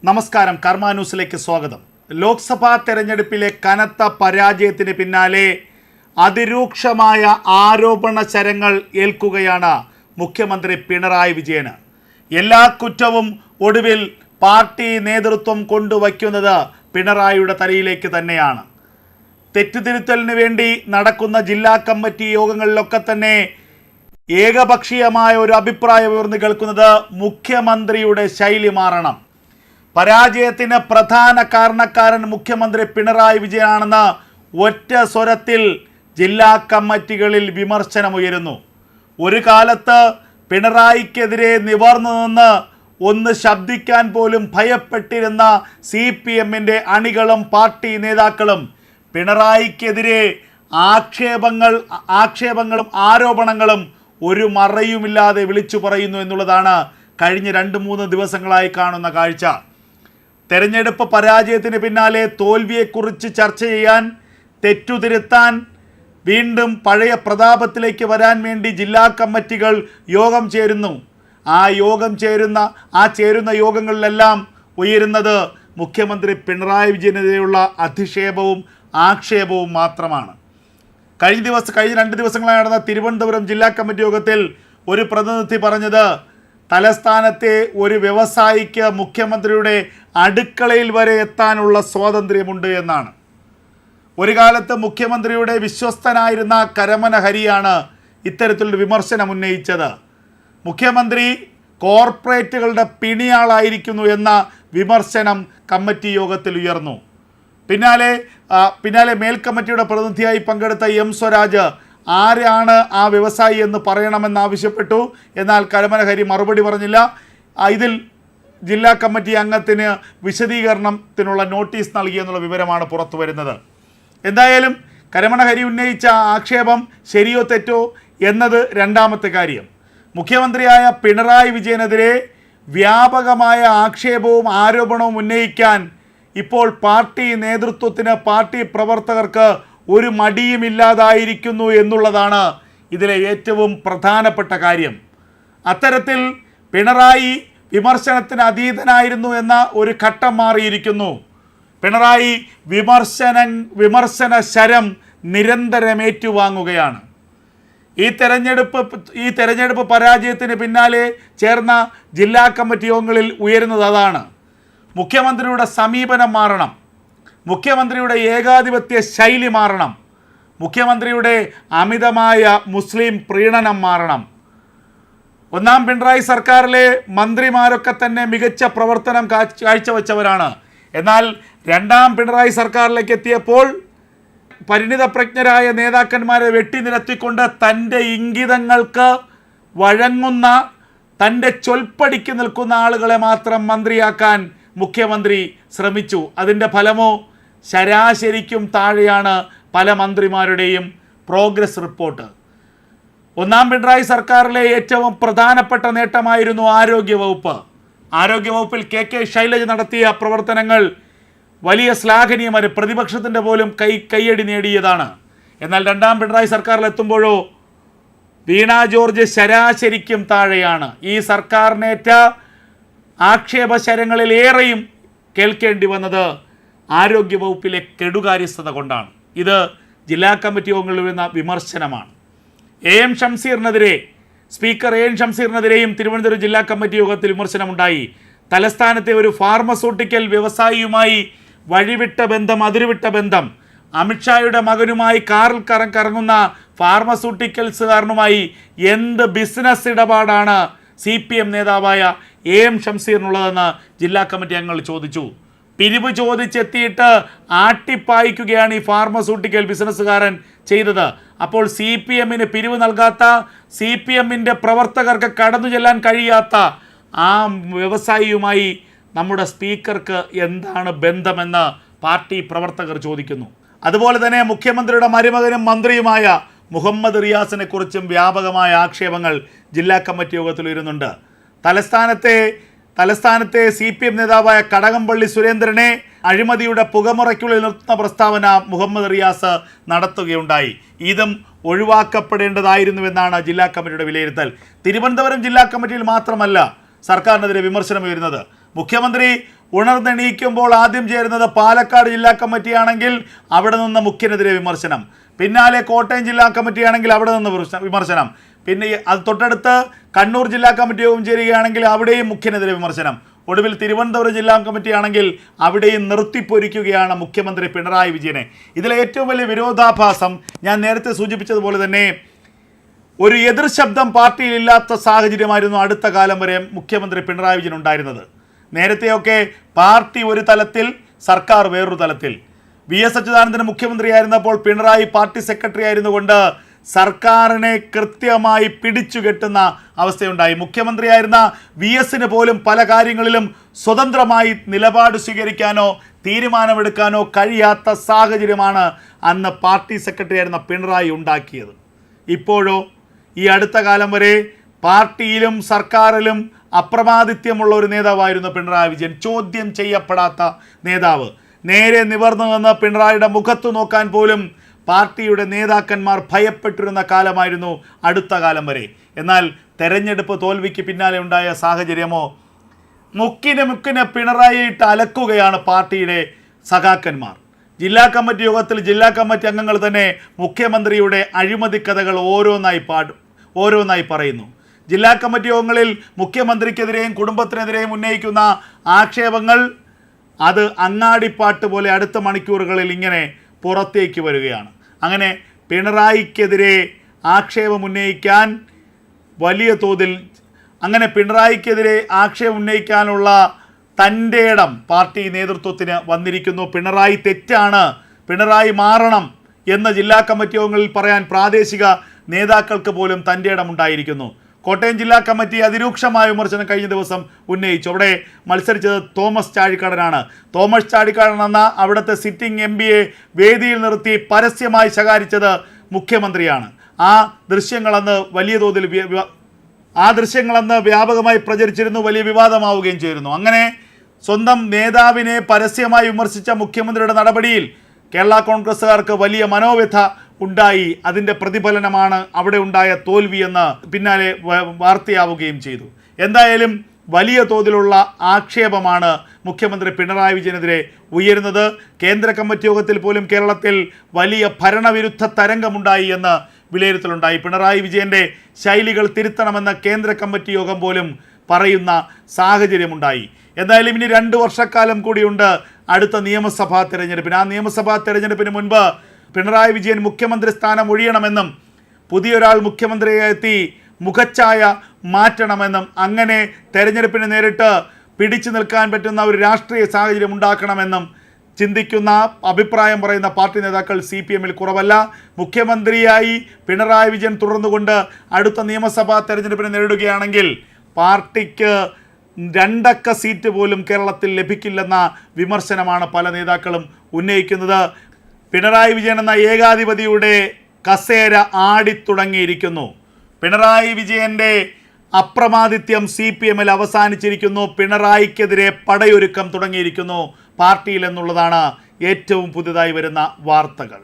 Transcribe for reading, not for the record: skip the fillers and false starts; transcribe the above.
നമസ്കാരം, കർമ്മ ന്യൂസിലേക്ക് സ്വാഗതം. ലോക്സഭാ തെരഞ്ഞെടുപ്പിലെ കനത്ത പരാജയത്തിന് പിന്നാലെ അതിരൂക്ഷമായ ആരോപണ ശരങ്ങൾ ഏൽക്കുകയാണ് മുഖ്യമന്ത്രി പിണറായി വിജയന്. എല്ലാ കുറ്റവും ഒടുവിൽ പാർട്ടി നേതൃത്വം കൊണ്ടുവയ്ക്കുന്നത് പിണറായിയുടെ തലയിലേക്ക് തന്നെയാണ്. തെറ്റുതിരുത്തലിന് വേണ്ടി നടക്കുന്ന ജില്ലാ കമ്മിറ്റി യോഗങ്ങളിലൊക്കെ തന്നെ ഏകപക്ഷീയമായ ഒരു അഭിപ്രായം ഉയർന്നു കേൾക്കുന്നത് മുഖ്യമന്ത്രിയുടെ ശൈലി മാറണം, പരാജയത്തിന് പ്രധാന കാരണക്കാരൻ മുഖ്യമന്ത്രി പിണറായി വിജയനാണെന്ന് ഒറ്റ സ്വരത്തിൽ ജില്ലാ കമ്മിറ്റികളിൽ വിമർശനമുയരുന്നു. ഒരു കാലത്ത് പിണറായിക്കെതിരെ നിവർന്നു നിന്ന് ഒന്ന് ശബ്ദിക്കാൻ പോലും ഭയപ്പെട്ടിരുന്ന CPMന്റെ അണികളും പാർട്ടി നേതാക്കളും പിണറായിക്കെതിരെ ആക്ഷേപങ്ങളും ആരോപണങ്ങളും ഒരു മറയുമില്ലാതെ വിളിച്ചു പറയുന്നു എന്നുള്ളതാണ് കഴിഞ്ഞ 2-3 ദിവസങ്ങളായി കാണുന്ന കാഴ്ച. തെരഞ്ഞെടുപ്പ് പരാജയത്തിന് പിന്നാലെ തോൽവിയെക്കുറിച്ച് ചർച്ച ചെയ്യാൻ, തെറ്റുതിരുത്താൻ, വീണ്ടും പഴയ പ്രതാപത്തിലേക്ക് വരാൻ വേണ്ടി ജില്ലാ കമ്മിറ്റികൾ യോഗം ചേരുന്നു. ചേരുന്ന യോഗങ്ങളിലെല്ലാം ഉയരുന്നത് മുഖ്യമന്ത്രി പിണറായി വിജയനെതിരെയുള്ള അധിക്ഷേപവും ആക്ഷേപവും മാത്രമാണ്. കഴിഞ്ഞ 2 ദിവസങ്ങളായി നടന്ന തിരുവനന്തപുരം ജില്ലാ കമ്മിറ്റി യോഗത്തിൽ ഒരു പ്രതിനിധി പറഞ്ഞത് തലസ്ഥാനത്തെ ഒരു വ്യവസായിക്ക് മുഖ്യമന്ത്രിയുടെ അടുക്കളയിൽ വരെ എത്താനുള്ള സ്വാതന്ത്ര്യമുണ്ട് എന്നാണ്. ഒരു കാലത്ത് മുഖ്യമന്ത്രിയുടെ വിശ്വസ്തനായിരുന്ന കരമന ഹരിയാണ് ഇത്തരത്തിലൊരു വിമർശനം ഉന്നയിച്ചത്. മുഖ്യമന്ത്രി കോർപ്പറേറ്റുകളുടെ പിണിയാളായിരിക്കുന്നു എന്ന വിമർശനം കമ്മിറ്റി യോഗത്തിൽ ഉയർന്നു. പിന്നാലെ മേൽക്കമ്മിറ്റിയുടെ പ്രതിനിധിയായി പങ്കെടുത്ത M സ്വരാജ് ആരാണ് ആ വ്യവസായി എന്ന് പറയണമെന്നാവശ്യപ്പെട്ടു. എന്നാൽ കരമന ഹരി മറുപടി പറഞ്ഞില്ല. ഇതിൽ ജില്ലാ കമ്മിറ്റി അംഗത്തിന് വിശദീകരണത്തിനുള്ള നോട്ടീസ് നൽകിയെന്നുള്ള വിവരമാണ് പുറത്തു വരുന്നത്. എന്തായാലും കരമന ഹരി ഉന്നയിച്ച ആക്ഷേപം ശരിയോ തെറ്റോ എന്നത് രണ്ടാമത്തെ കാര്യം. മുഖ്യമന്ത്രിയായ പിണറായി വിജയനെതിരെ വ്യാപകമായ ആക്ഷേപവും ആരോപണവും ഉന്നയിക്കാൻ ഇപ്പോൾ പാർട്ടി നേതൃത്വത്തിന്, പാർട്ടി പ്രവർത്തകർക്ക് ഒരു മടിയുമില്ലാതായിരിക്കുന്നു എന്നുള്ളതാണ് ഇതിലെ ഏറ്റവും പ്രധാനപ്പെട്ട കാര്യം. അത്തരത്തിൽ പിണറായി വിമർശനത്തിന് അതീതനായിരുന്നു എന്ന ഒരു ഘട്ടം മാറിയിരിക്കുന്നു. പിണറായി വിമർശന ശരം നിരന്തരം ഏറ്റുവാങ്ങുകയാണ്. ഈ തെരഞ്ഞെടുപ്പ് പരാജയത്തിന് പിന്നാലെ ചേർന്ന ജില്ലാ കമ്മിറ്റി യോഗങ്ങളിൽ ഉയരുന്നത് അതാണ്. മുഖ്യമന്ത്രിയുടെ സമീപനം മാറണം, മുഖ്യമന്ത്രിയുടെ ഏകാധിപത്യ ശൈലി മാറണം, മുഖ്യമന്ത്രിയുടെ അമിതമായ മുസ്ലിം പ്രീണനം മാറണം. ഒന്നാം പിണറായി സർക്കാരിലെ മന്ത്രിമാരൊക്കെ തന്നെ മികച്ച പ്രവർത്തനം കാഴ്ചവെച്ചവരാണ്. എന്നാൽ രണ്ടാം പിണറായി സർക്കാരിലേക്ക് എത്തിയപ്പോൾ പരിണിതപ്രജ്ഞരായ നേതാക്കന്മാരെ വെട്ടിനിരത്തിക്കൊണ്ട് തൻ്റെ ഇംഗിതങ്ങൾക്ക് വഴങ്ങുന്ന, തൻ്റെ ചൊൽപ്പടിക്ക് നിൽക്കുന്ന ആളുകളെ മാത്രം മന്ത്രിയാക്കാൻ മുഖ്യമന്ത്രി ശ്രമിച്ചു. അതിൻ്റെ ഫലമോ ശരാശരിക്കും താഴെയാണ് പല മന്ത്രിമാരുടെയും പ്രോഗ്രസ് റിപ്പോർട്ട്. ഒന്നാം പിണറായി സർക്കാരിലെ ഏറ്റവും പ്രധാനപ്പെട്ട നേട്ടമായിരുന്നു ആരോഗ്യവകുപ്പ്. ആരോഗ്യവകുപ്പിൽ KK ശൈലജ നടത്തിയ പ്രവർത്തനങ്ങൾ വലിയ ശ്ലാഘനീയമായ, പ്രതിപക്ഷത്തിൻ്റെ പോലും കയ്യടി നേടിയതാണ്. എന്നാൽ രണ്ടാം പിണറായി സർക്കാരിലെത്തുമ്പോഴോ വീണ ജോർജ് ശരാശരിക്കും താഴെയാണ്. ഈ സർക്കാരിനേറ്റ ആക്ഷേപശരങ്ങളിലേറെയും കേൾക്കേണ്ടി വന്നത് ആരോഗ്യവകുപ്പിലെ കെടുകാര്യസ്ഥത കൊണ്ടാണ്. ഇത് ജില്ലാ കമ്മിറ്റി യോഗങ്ങളിൽ വരുന്ന വിമർശനമാണ്. സ്പീക്കർ AM ഷംസീറിനെതിരെയും തിരുവനന്തപുരം ജില്ലാ കമ്മിറ്റി യോഗത്തിൽ വിമർശനമുണ്ടായി. തലസ്ഥാനത്തെ ഒരു ഫാർമസ്യൂട്ടിക്കൽ വ്യവസായിയുമായി അതിരുവിട്ട ബന്ധം, അമിത്ഷായുടെ മകനുമായി കാറിൽ കറങ്ങുന്ന ഫാർമസ്യൂട്ടിക്കൽസുകാരനുമായി എന്ത് ബിസിനസ് ഇടപാടാണ് CPM നേതാവായ AM ഷംസീറിനുള്ളതെന്ന് ജില്ലാ കമ്മിറ്റി അംഗങ്ങൾ ചോദിച്ചു. പിരിവ് ചോദിച്ചെത്തിയിട്ട് ആട്ടിപ്പായിക്കുകയാണ് ഈ ഫാർമസ്യൂട്ടിക്കൽ ബിസിനസ്സുകാരൻ ചെയ്തത്. അപ്പോൾ CPMന് പിരിവ് നൽകാത്ത, CPMൻ്റെ പ്രവർത്തകർക്ക് കടന്നു ചെല്ലാൻ കഴിയാത്ത ആ വ്യവസായിയുമായി നമ്മുടെ സ്പീക്കർക്ക് എന്താണ് ബന്ധമെന്ന് പാർട്ടി പ്രവർത്തകർ ചോദിക്കുന്നു. അതുപോലെ തന്നെ മുഖ്യമന്ത്രിയുടെ മരുമകനും മന്ത്രിയുമായ മുഹമ്മദ് റിയാസിനെ കുറിച്ചും വ്യാപകമായ ആക്ഷേപങ്ങൾ ജില്ലാ കമ്മിറ്റി യോഗത്തിൽ വരുന്നുണ്ട്. തലസ്ഥാനത്തെ CPM നേതാവായ കടകംപള്ളി സുരേന്ദ്രനെ അഴിമതിയുടെ പുകമുറയ്ക്കുള്ളിൽ നിർത്തുന്ന പ്രസ്താവന മുഹമ്മദ് റിയാസ് നടത്തുകയുണ്ടായി. ഇതും ഒഴിവാക്കപ്പെടേണ്ടതായിരുന്നുവെന്നാണ് ജില്ലാ കമ്മിറ്റിയുടെ വിലയിരുത്തൽ. തിരുവനന്തപുരം ജില്ലാ കമ്മിറ്റിയിൽ മാത്രമല്ല സർക്കാരിനെതിരെ വിമർശനം ഉയരുന്നത്. മുഖ്യമന്ത്രി ഉണർന്നെണീക്കുമ്പോൾ ആദ്യം ചേരുന്നത് പാലക്കാട് ജില്ലാ കമ്മിറ്റിയാണെങ്കിൽ അവിടെ നിന്ന് മുഖ്യനെതിരെ വിമർശനം, പിന്നാലെ കോട്ടയം ജില്ലാ കമ്മിറ്റിയാണെങ്കിൽ അവിടെ നിന്ന് വിമർശനം, പിന്നെ അത് തൊട്ടടുത്ത് കണ്ണൂർ ജില്ലാ കമ്മിറ്റി യോഗം ചേരുകയാണെങ്കിൽ അവിടെയും മുഖ്യനെതിരെ വിമർശനം, ഒടുവിൽ തിരുവനന്തപുരം ജില്ലാ കമ്മിറ്റിയാണെങ്കിൽ അവിടെയും നിർത്തിപ്പൊരിക്കുകയാണ് മുഖ്യമന്ത്രി പിണറായി വിജയനെ. ഇതിലെ ഏറ്റവും വലിയ വിരോധാഭാസം ഞാൻ നേരത്തെ സൂചിപ്പിച്ചതുപോലെ തന്നെ ഒരു എതിർ ശബ്ദം പാർട്ടിയിൽ ഇല്ലാത്ത സാഹചര്യമായിരുന്നു അടുത്ത കാലം വരെ മുഖ്യമന്ത്രി പിണറായി വിജയൻ ഉണ്ടായിരുന്നത്. നേരത്തെയൊക്കെ പാർട്ടി ഒരു തലത്തിൽ, സർക്കാർ വേറൊരു തലത്തിൽ. VS അച്യുതാനന്ദൻ മുഖ്യമന്ത്രിയായിരുന്നപ്പോൾ പിണറായി പാർട്ടി സെക്രട്ടറി ആയിരുന്നുകൊണ്ട് സർക്കാരിനെ കൃത്യമായി പിടിച്ചുകെട്ടുന്ന അവസ്ഥയുണ്ടായി. മുഖ്യമന്ത്രിയായിരുന്ന VSന് പോലും പല കാര്യങ്ങളിലും സ്വതന്ത്രമായി നിലപാട് സ്വീകരിക്കാനോ തീരുമാനമെടുക്കാനോ കഴിയാത്ത സാഹചര്യമാണ് അന്ന് പാർട്ടി സെക്രട്ടറി ആയിരുന്ന പിണറായി ഉണ്ടാക്കിയത്. ഇപ്പോഴോ ഈ അടുത്ത കാലം വരെ പാർട്ടിയിലും സർക്കാരിലും അപ്രമാദിത്യമുള്ള ഒരു നേതാവായിരുന്നു പിണറായി വിജയൻ. ചോദ്യം ചെയ്യപ്പെടാത്ത നേതാവ്. നേരെ നിവർന്നു നിന്ന് പിണറായിയുടെ മുഖത്ത് നോക്കാൻ പോലും പാർട്ടിയുടെ നേതാക്കന്മാർ ഭയപ്പെട്ടിരുന്ന കാലമായിരുന്നു അടുത്ത കാലം വരെ. എന്നാൽ തെരഞ്ഞെടുപ്പ് തോൽവിക്ക് പിന്നാലെ ഉണ്ടായ സാഹചര്യമോ മുക്കിന് പിണറായിയിട്ട് അലക്കുകയാണ് പാർട്ടിയുടെ സഖാക്കന്മാർ. ജില്ലാ കമ്മിറ്റി യോഗത്തിൽ ജില്ലാ കമ്മിറ്റി അംഗങ്ങൾ തന്നെ മുഖ്യമന്ത്രിയുടെ അഴിമതി കഥകൾ ഓരോന്നായി പറയുന്നു. ജില്ലാ കമ്മിറ്റി യോഗങ്ങളിൽ മുഖ്യമന്ത്രിക്കെതിരെയും കുടുംബത്തിനെതിരെയും ഉന്നയിക്കുന്ന ആക്ഷേപങ്ങൾ അത് അങ്ങാടിപ്പാട്ട് പോലെ അടുത്ത മണിക്കൂറുകളിൽ ഇങ്ങനെ പുറത്തേക്ക് വരികയാണ്. അങ്ങനെ പിണറായിക്കെതിരെ ആക്ഷേപം ഉന്നയിക്കാൻ വലിയ തോതിൽ പിണറായിക്കെതിരെ ആക്ഷേപം ഉന്നയിക്കാനുള്ള തൻ്റെ ഇടം പാർട്ടി നേതൃത്വത്തിന് വന്നിരിക്കുന്നു. പിണറായി തെറ്റാണ്, പിണറായി മാറണം എന്ന് ജില്ലാ കമ്മിറ്റി യോഗങ്ങളിൽ പറയാൻ പ്രാദേശിക നേതാക്കൾക്ക് പോലും തൻ്റെ ഇടം ഉണ്ടായിരിക്കുന്നു. കോട്ടയം ജില്ലാ കമ്മിറ്റി അതിരൂക്ഷമായ വിമർശനം കഴിഞ്ഞ ദിവസം ഉന്നയിച്ചു. അവിടെ മത്സരിച്ചത് തോമസ് ചാഴിക്കാടനാണ്. തോമസ് ചാഴിക്കാടൻ എന്ന അവിടുത്തെ സിറ്റിംഗ് MP വേദിയിൽ നിർത്തി പരസ്യമായി ശകാരിച്ചത് മുഖ്യമന്ത്രിയാണ്. ആ ദൃശ്യങ്ങളന്ന് വ്യാപകമായി പ്രചരിച്ചിരുന്നു, വലിയ വിവാദമാവുകയും ചെയ്തിരുന്നു. അങ്ങനെ സ്വന്തം നേതാവിനെ പരസ്യമായി വിമർശിച്ച മുഖ്യമന്ത്രിയുടെ നടപടിയിൽ കേരള കോൺഗ്രസ്സുകാർക്ക് വലിയ മനോവ്യഥ ഉണ്ടായി. അതിൻ്റെ പ്രതിഫലനമാണ് അവിടെ ഉണ്ടായ തോൽവിയെന്ന് പിന്നാലെ വാർത്തയാവുകയും ചെയ്തു. എന്തായാലും വലിയ തോതിലുള്ള ആക്ഷേപമാണ് മുഖ്യമന്ത്രി പിണറായി വിജയനെതിരെ ഉയരുന്നത്. കേന്ദ്ര കമ്മിറ്റി യോഗത്തിൽ പോലും കേരളത്തിൽ വലിയ ഭരണവിരുദ്ധ തരംഗമുണ്ടായി എന്ന് വിലയിരുത്തലുണ്ടായി. പിണറായി വിജയൻ്റെ ശൈലികൾ തിരുത്തണമെന്ന കേന്ദ്ര കമ്മിറ്റി യോഗം പോലും പറയുന്ന സാഹചര്യമുണ്ടായി. എന്തായാലും ഇനി 2 വർഷക്കാലം കൂടിയുണ്ട് അടുത്ത നിയമസഭാ തെരഞ്ഞെടുപ്പിന്. ആ നിയമസഭാ തെരഞ്ഞെടുപ്പിന് മുൻപ് പിണറായി വിജയൻ മുഖ്യമന്ത്രി സ്ഥാനം ഒഴിയണമെന്നും പുതിയൊരാൾ മുഖ്യമന്ത്രിയെത്തി മുഖച്ഛായ മാറ്റണമെന്നും അങ്ങനെ തെരഞ്ഞെടുപ്പിന് നേരിട്ട് പിടിച്ചു നിൽക്കാൻ പറ്റുന്ന ഒരു രാഷ്ട്രീയ സാഹചര്യം ഉണ്ടാക്കണമെന്നും ചിന്തിക്കുന്ന അഭിപ്രായം പറയുന്ന പാർട്ടി നേതാക്കൾ CPM-ൽ കുറവല്ല. മുഖ്യമന്ത്രിയായി പിണറായി വിജയൻ തുടർന്നുകൊണ്ട് അടുത്ത നിയമസഭാ തെരഞ്ഞെടുപ്പിനെ നേരിടുകയാണെങ്കിൽ പാർട്ടിക്ക് 2 അക്ക സീറ്റ് പോലും കേരളത്തിൽ ലഭിക്കില്ലെന്ന വിമർശനമാണ് പല നേതാക്കളും ഉന്നയിക്കുന്നത്. പിണറായി വിജയൻ എന്ന ഏകാധിപതിയുടെ കസേര ആടിത്തുടങ്ങിയിരിക്കുന്നു. പിണറായി വിജയൻ്റെ അപ്രമാദിത്യം CPM-ൽ അവസാനിച്ചിരിക്കുന്നു. പിണറായിക്കെതിരെ പടയൊരുക്കം തുടങ്ങിയിരിക്കുന്നു പാർട്ടിയിൽ എന്നുള്ളതാണ് ഏറ്റവും പുതുതായി വരുന്ന വാർത്തകൾ.